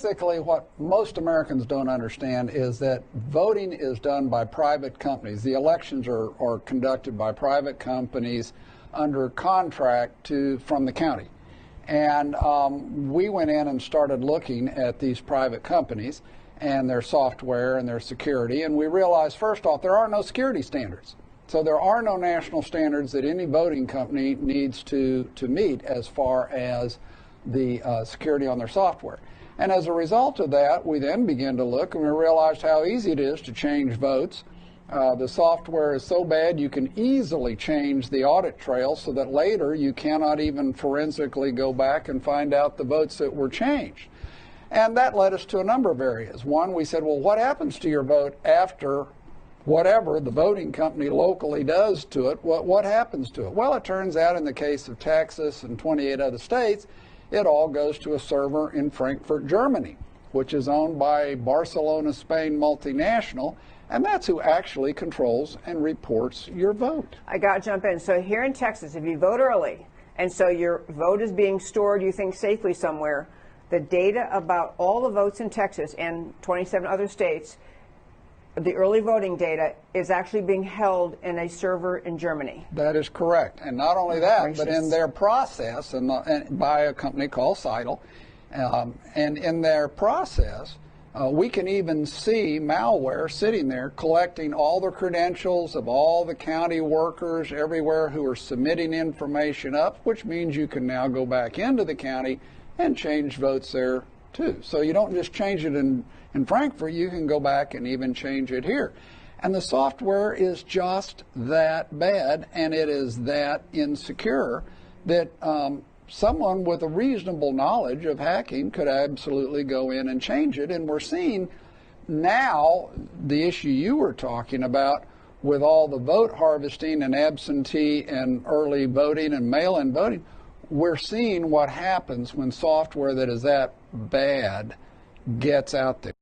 Basically, what most Americans don't understand is that voting is done by private companies. The elections are conducted by private companies under contract from the county. And we went in and started looking at these private companies and their software and their security, and we realized, first off, there are no security standards. So there are no national standards that any voting company needs to meet as far as the security on their software. And as a result of that, we then began to look and we realized how easy it is to change votes. The software is so bad you can easily change the audit trail so that later you cannot even forensically go back and find out the votes that were changed. And that led us to a number of areas. One, we said, well, what happens to your vote after whatever the voting company locally does to it? What happens to it? Well, it turns out in the case of Texas and 28 other states, it all goes to a server in Frankfurt, Germany, which is owned by Barcelona, Spain multinational, and that's who actually controls and reports your vote. I got to jump in. So here in Texas, if you vote early, and so your vote is being stored, you think, safely somewhere, the data about all the votes in Texas and 27 other states, the early voting data is actually being held in a server in Germany. That is correct. And not only that, but in their process, and by a company called Seidel, and in their process, we can even see malware sitting there collecting all the credentials of all the county workers everywhere who are submitting information up, which means you can now go back into the county and change votes there too. So you don't just change it in Frankfurt, you can go back and even change it here. And the software is just that bad, and it is that insecure that someone with a reasonable knowledge of hacking could absolutely go in and change it. And we're seeing now the issue you were talking about with all the vote harvesting and absentee and early voting and mail-in voting. We're seeing what happens when software that is that bad gets out there.